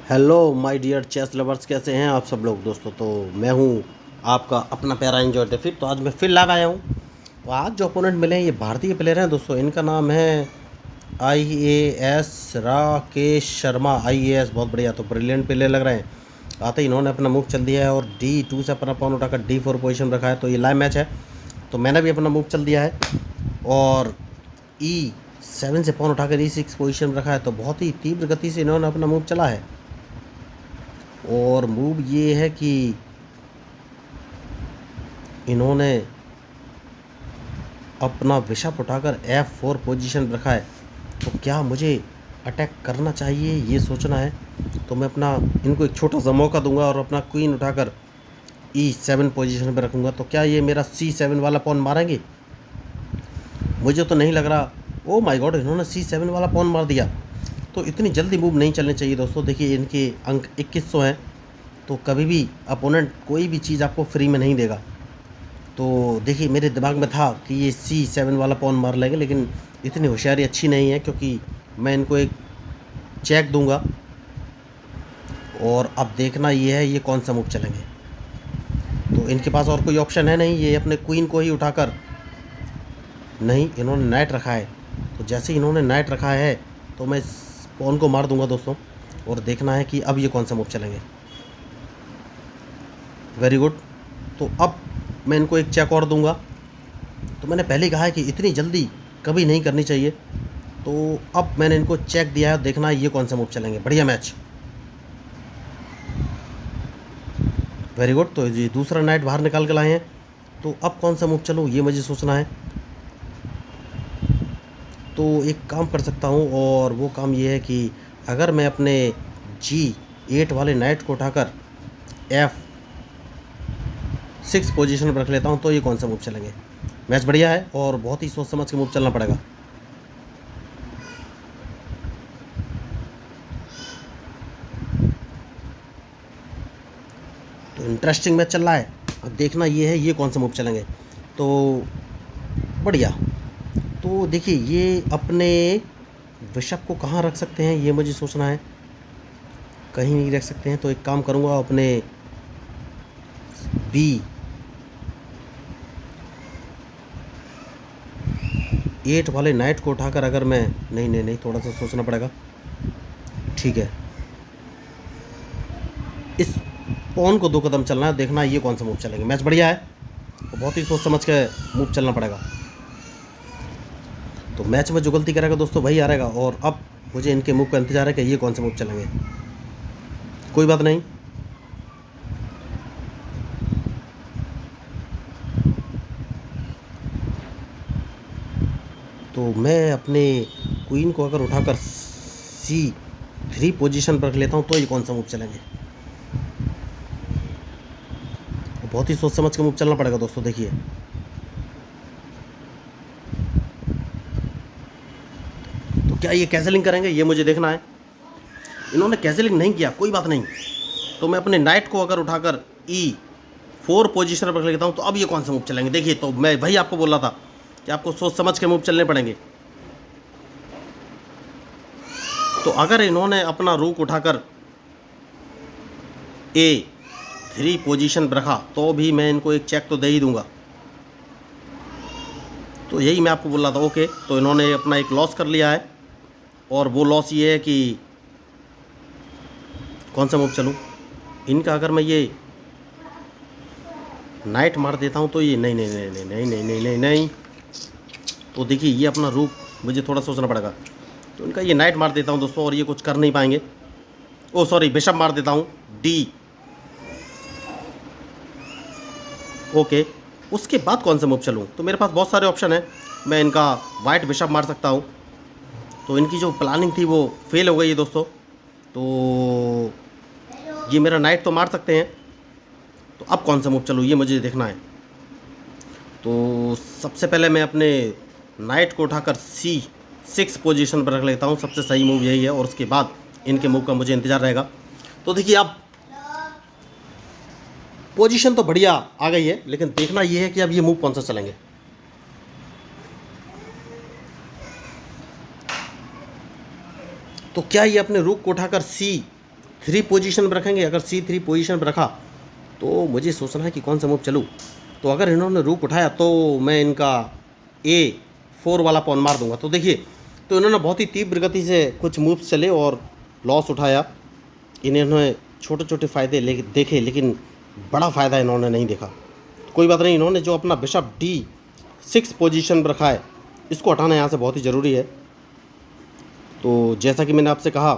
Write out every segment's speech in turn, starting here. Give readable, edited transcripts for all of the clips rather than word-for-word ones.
Hello my dear chess lovers, कैसे हैं आप सब लोग दोस्तों। तो मैं हूं आपका अपना प्यारा एंजॉय डेफिट। तो आज मैं फिर लाइव आया हूं। तो आज जो ओपोनेंट मिले हैं ये भारतीय प्लेयर हैं दोस्तों। इनका नाम है IAS राकेश शर्मा। IAS बहुत बढ़िया, तो ब्रिलियंट प्लेयर लग रहे हैं। आते ही इन्होंने अपना मूव चल दिया है और D2 से अपना पॉन उठाकर D4 पोजीशन रखा है। तो ये लाइव मैच है, तो मैंने भी अपना मूव चल दिया है और E7 से पॉन उठाकर E6 पोजीशन रखा है। तो बहुत ही तीव्र गति से इन्होंने अपना मूव चला है और मूव ये है कि इन्होंने अपना बिशप उठाकर F4 पोजीशन रखा है। तो क्या मुझे अटैक करना चाहिए ये सोचना है। तो मैं अपना इनको एक छोटा सा मौका दूंगा और अपना क्वीन उठाकर E7 पोजीशन पर रखूंगा। तो क्या ये मेरा C7 वाला पॉन मारेंगे? मुझे तो नहीं लग रहा। ओ माय गॉड, इन्होंने C7 वाला पॉन मार दिया। तो इतनी जल्दी मूव नहीं चलने चाहिए दोस्तों। देखिए इनके अंक 2100 हैं, तो कभी भी अपोनेंट कोई भी चीज़ आपको फ्री में नहीं देगा। तो देखिए मेरे दिमाग में था कि ये C7 वाला पॉन मार लेंगे, लेकिन इतनी होशियारी अच्छी नहीं है क्योंकि मैं इनको एक चेक दूंगा और अब देखना ये है ये कौन सा मूव चलेंगे। तो इनके पास और कोई ऑप्शन है नहीं, ये अपने क्वीन को ही उठाकर, नहीं इन्होंने नाइट रखा है। तो जैसे ही इन्होंने नाइट रखा है तो मैं इस पॉन को मार दूंगा दोस्तों और देखना है कि अब ये कौन सा मूव चलेंगे। Very good. तो अब मैं इनको एक चेक और दूंगा। तो मैंने पहले कहा है कि इतनी जल्दी कभी नहीं करनी चाहिए। तो अब मैंने इनको चेक दिया है, देखना है ये कौन सा मूव चलेंगे। बढ़िया मैच, वेरी गुड। तो ये दूसरा नाइट बाहर निकाल के लाए हैं। तो अब कौन सा मूव चलूँ ये मुझे सोचना है। तो एक काम कर सकता हूँ और वो काम ये है कि अगर मैं अपने G8 वाले नाइट को उठाकर F6 पोजीशन पर रख लेता हूँ तो ये कौन सा मूव चलेंगे। मैच बढ़िया है और बहुत ही सोच समझ के मूव चलना पड़ेगा। तो इंटरेस्टिंग मैच चल रहा है। अब देखना ये है ये कौन सा मूव चलेंगे। तो बढ़िया। तो देखिए ये अपने बिशप को कहाँ रख सकते हैं ये मुझे सोचना है। कहीं नहीं रख सकते हैं, तो एक काम करूँगा अपने B8 वाले नाइट को उठाकर अगर मैं, नहीं नहीं नहीं, थोड़ा सा सोचना पड़ेगा। ठीक है, इस पॉन को 2 कदम चलना है, देखना है ये कौन सा मूव चलेंगे। मैच बढ़िया है, तो बहुत ही सोच समझ के मूव चलना पड़ेगा। तो मैच में जो गलती करेगा दोस्तों वही हारेगा और अब मुझे इनके मूव का इंतजार है कि ये कौन सा मूव चलेंगे। कोई बात नहीं। तो मैं अपने क्वीन को अगर उठाकर C3 पोजीशन पर रख लेता हूँ तो ये कौन सा मूव चलेंगे। बहुत ही सोच समझ के मूव चलना पड़ेगा दोस्तों। देखिए तो क्या ये कैंसलिंग करेंगे ये मुझे देखना है। इन्होंने कैंसलिंग नहीं किया, कोई बात नहीं। तो मैं अपने नाइट को अगर उठाकर E4 पोजीशन पर रख लेता हूँ तो अब ये कौन सा मूव चलेंगे। देखिए तो मैं वही आपको बोल रहा था कि आपको सोच समझ के मूव चलने पड़ेंगे। तो अगर इन्होंने अपना रूक उठाकर A3 पोजीशन पर रखा तो भी मैं इनको एक चेक तो दे ही दूंगा। तो यही मैं आपको बोल रहा था। ओके, तो इन्होंने अपना एक लॉस कर लिया है और वो लॉस ये है कि कौन सा मूव चलूँ इनका। अगर मैं ये नाइट मार देता हूँ तो ये, नहीं नहीं नहीं नहीं नहीं नहीं नहीं नहीं नहीं। तो देखिए ये अपना रूक, मुझे थोड़ा सोचना पड़ेगा। तो इनका ये नाइट मार देता हूँ दोस्तों और ये कुछ कर नहीं पाएंगे। ओ सॉरी, बिशप मार देता हूँ D। ओके, उसके बाद कौन सा मूव चलूँ। तो मेरे पास बहुत सारे ऑप्शन हैं। मैं इनका वाइट बिशप मार सकता हूँ। तो इनकी जो प्लानिंग थी वो फेल हो गई है दोस्तों। तो ये मेरा नाइट तो मार सकते हैं, तो अब कौन सा मूव चलूँ ये मुझे देखना है। तो सबसे पहले मैं अपने नाइट को उठाकर C6 पोजीशन पर रख लेता हूँ। सबसे सही मूव यही है और उसके बाद इनके मूव का मुझे इंतज़ार रहेगा। तो देखिए अब पोजीशन तो बढ़िया आ गई है, लेकिन देखना ये है कि अब ये मूव कौन सा चलेंगे। तो क्या ये अपने रूक को उठाकर 3 पोजीशन पर रखेंगे। अगर C3 पोजीशन पर रखा तो मुझे सोचना है कि कौन सा मूव चलूँ। तो अगर इन्होंने रूक उठाया तो मैं इनका A4 वाला पॉन मार दूंगा। तो देखिए, तो इन्होंने बहुत ही तीव्र गति से कुछ मूव्स चले और लॉस उठाया। इन्होंने छोटे छोटे फ़ायदे देखे, लेकिन बड़ा फ़ायदा इन्होंने नहीं देखा। कोई बात नहीं, इन्होंने जो अपना बिशप D6 पोजीशन पर रखा है, इसको हटाना यहाँ से बहुत ही ज़रूरी है। तो जैसा कि मैंने आपसे कहा,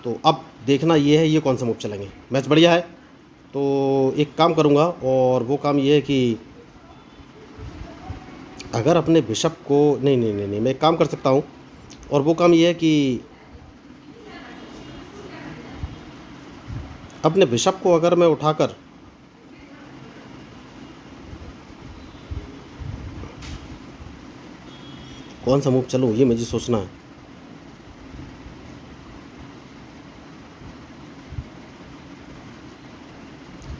तो अब देखना ये है ये कौन सा मूव चलेंगे। मैच बढ़िया है, तो एक काम करूँगा, और वो काम ये है कि अगर अपने बिशप को नहीं नहीं नहीं नहीं मैं एक काम कर सकता हूँ, और वो काम ये है कि अपने बिशप को अगर मैं उठाकर कौन सा मूव चलूँ, ये मुझे सोचना है।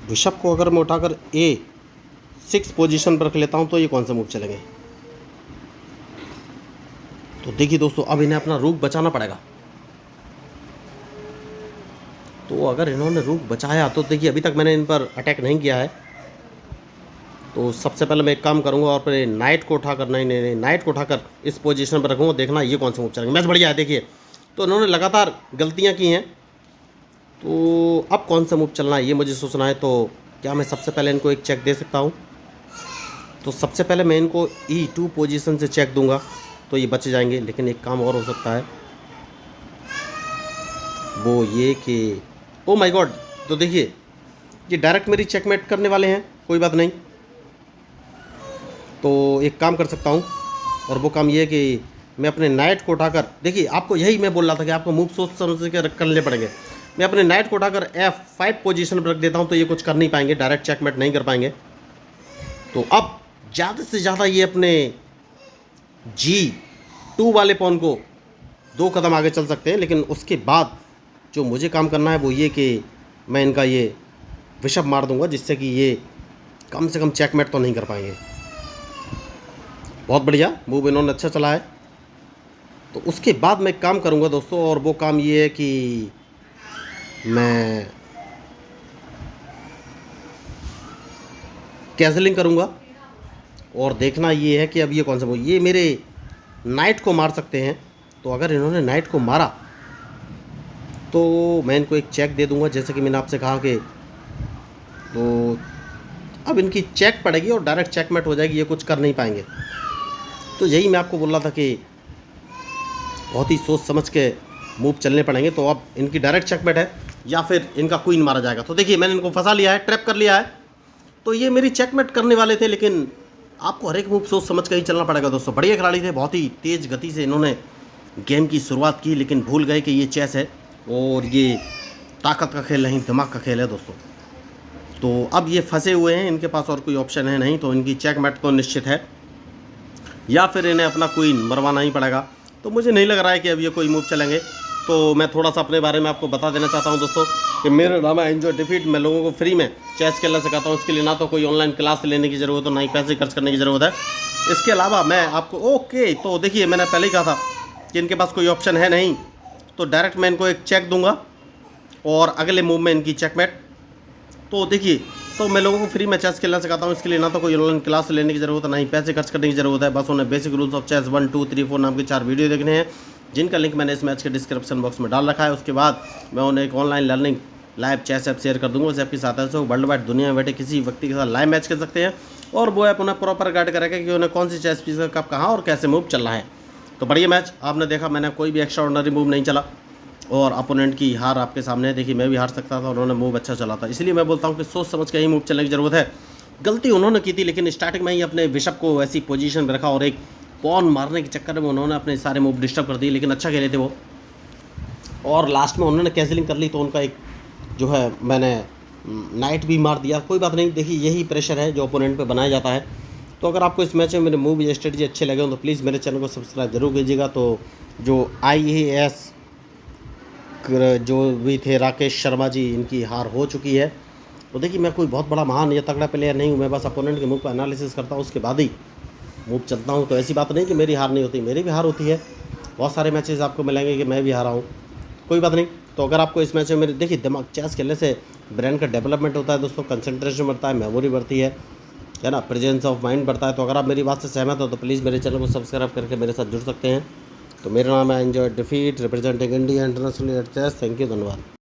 बिशप को अगर मैं उठाकर A6 पोजीशन पर रख लेता हूँ तो ये कौन सा मूव चलेंगे। तो देखिए दोस्तों, अब इन्हें अपना रूक बचाना पड़ेगा। तो अगर इन्होंने रूक बचाया तो देखिए, अभी तक मैंने इन पर अटैक नहीं किया है। तो सबसे पहले मैं एक काम करूंगा और फिर नाइट को उठाकर नहीं नाइट को उठाकर इस पोजीशन पर रखूँगा। देखना ये कौन सा मूव चलेंगे। मैच बढ़िया है। देखिए, तो इन्होंने लगातार गलतियाँ की हैं, तो अब कौन सा मूव चलना है ये मुझे सोचना है। तो क्या मैं सबसे पहले इनको एक चेक दे सकता हूँ? तो सबसे पहले मैं इनको E2 पोजीशन से चेक दूंगा तो ये बच जाएंगे। लेकिन एक काम और हो सकता है, वो ये कि ओ माय गॉड, तो देखिए ये डायरेक्ट मेरी चेकमेट करने वाले हैं। कोई बात नहीं, तो एक काम कर सकता हूँ, और वो काम ये है कि मैं अपने नाइट को उठाकर, देखिए आपको यही मैं बोल रहा था कि आपको मूव सोच समझ के करने पड़ेंगे। मैं अपने नाइट को उठाकर F5 पोजीशन पर रख देता हूँ तो ये कुछ कर नहीं पाएंगे, डायरेक्ट चेकमेट नहीं कर पाएंगे। तो अब ज़्यादा से ज़्यादा ये अपने G2 वाले पॉन को 2 कदम आगे चल सकते हैं। लेकिन उसके बाद जो मुझे काम करना है वो ये कि मैं इनका ये बिशप मार दूंगा, जिससे कि ये कम से कम चेकमेट तो नहीं कर पाएंगे। बहुत बढ़िया मूव इन्होंने अच्छा चला है। तो उसके बाद मैं काम करूंगा दोस्तों, और वो काम ये है कि मैं कैंसलिंग करूंगा, और देखना ये है कि अब ये कौन सा मूव, ये मेरे नाइट को मार सकते हैं। तो अगर इन्होंने नाइट को मारा तो मैं इनको एक चेक दे दूंगा, जैसे कि मैंने आपसे कहा कि तो अब इनकी चेक पड़ेगी और डायरेक्ट चेकमेट हो जाएगी, ये कुछ कर नहीं पाएंगे। तो यही मैं आपको बोल रहा था कि बहुत ही सोच समझ के मूव चलने पड़ेंगे। तो अब इनकी डायरेक्ट चेकमेट है या फिर इनका क्वीन मारा जाएगा। तो देखिए, मैंने इनको फंसा लिया है, ट्रैप कर लिया है। तो ये मेरी चेकमेट करने वाले थे, लेकिन आपको हर एक मूव सोच समझ के ही चलना पड़ेगा दोस्तों। बढ़िया खिलाड़ी थे, बहुत ही तेज़ गति से इन्होंने गेम की शुरुआत की, लेकिन भूल गए कि ये चेस है और ये ताकत का खेल नहीं, दिमाग का खेल है दोस्तों। तो अब ये फंसे हुए हैं, इनके पास और कोई ऑप्शन है नहीं। तो इनकी चेकमेट तो निश्चित है, या फिर इन्हें अपना क्वीन मरवाना ही पड़ेगा। तो मुझे नहीं लग रहा है कि अब ये कोई मूव चलेंगे। तो मैं थोड़ा सा अपने बारे में आपको बता देना चाहता हूं दोस्तों कि मेरा नाम है एंजॉय डिफीट। मैं लोगों को फ्री में चेस खेलना सिखाता हूं। इसके लिए ना तो कोई ऑनलाइन क्लास लेने की ज़रूरत है, ना ही पैसे खर्च करने की ज़रूरत है। इसके अलावा मैं आपको ओके, तो देखिए मैंने पहले ही कहा था कि इनके पास कोई ऑप्शन है नहीं, तो डायरेक्ट मैं इनको एक चेक दूंगा और अगले मूव में इनकी चेकमेट। तो देखिए, तो मैं लोगों को फ्री में चेस खेलना सिखाता हूँ। इसके लिए ना तो कोई ऑनलाइन क्लास लेने की ज़रूरत है, ना ही पैसे खर्च करने की ज़रूरत है। बस उन्हें बेसिक रूल्स ऑफ चेस 1 2 3 4 नाम के 4 वीडियो देखने हैं, जिनका लिंक मैंने इस मैच के डिस्क्रिप्शन बॉक्स में डाल रखा है। उसके बाद मैं उन्हें एक online learning live chess app share कर दूंगा। उस ऐप की सहायता से वो वर्ल्ड वाइड दुनिया में बैठे किसी व्यक्ति के साथ लाइव मैच कर सकते हैं, और वो ऐप उन्हें प्रॉपर गाइड करेगा कि उन्हें कौन सी चेस पीस कब कहाँ और कैसे मूव चल रहा है। तो बढ़िया मैच आपने देखा, मैंने कोई भी एक्स्ट्रा ऑर्डिनरी मूव नहीं चला, और अपोनेंट की हार आपके सामने है। देखिए, मैं भी हार सकता था, उन्होंने मूव अच्छा चला था। इसलिए मैं बोलता हूँ कि सोच समझ के ही मूव चलने की ज़रूरत है। गलती उन्होंने की थी, लेकिन स्टार्टिंग में ही अपने बिशप को ऐसी पोजीशन में रखा और एक पॉन मारने के चक्कर में उन्होंने अपने सारे मूव डिस्टर्ब कर दिए। लेकिन अच्छा खेले थे वो, और लास्ट में उन्होंने कैंसिलिंग कर ली, तो उनका एक जो है मैंने नाइट भी मार दिया। कोई बात नहीं, देखिए यही प्रेशर है जो ओपोनेंट पे बनाया जाता है। तो अगर आपको इस मैच में मेरे मूव या स्ट्रेटजी अच्छे लगे हो तो प्लीज़ मेरे चैनल को सब्सक्राइब जरूर कीजिएगा। तो जो IAS जो भी थे राकेश शर्मा जी, इनकी हार हो चुकी है। तो देखिए, मैं कोई बहुत बड़ा महान या तगड़ा प्लेयर नहीं हूँ, मैं बस अपोनेंट के मूव का एनालिसिस करता हूँ, उसके बाद ही मूव चलता हूँ। तो ऐसी बात नहीं कि मेरी हार नहीं होती, मेरी भी हार होती है। बहुत सारे मैचेस आपको मिलेंगे कि मैं भी हारा हूँ। कोई बात नहीं। तो अगर आपको इस मैच में मेरे देखिए दिमाग चेस खेलने से ब्रेन का डेवलपमेंट होता है दोस्तों, कंसंट्रेशन बढ़ता है, मेमोरी बढ़ती है ना, प्रेजेंस ऑफ माइंड बढ़ता है। तो अगर आप मेरी बात से सहमत हो तो प्लीज़ मेरे चैनल को सब्सक्राइब करके मेरे साथ जुड़ सकते हैं। तो मेरा नाम है एंजॉय डिफीट representing India internationally at chess. Thank you, धन्यवाद।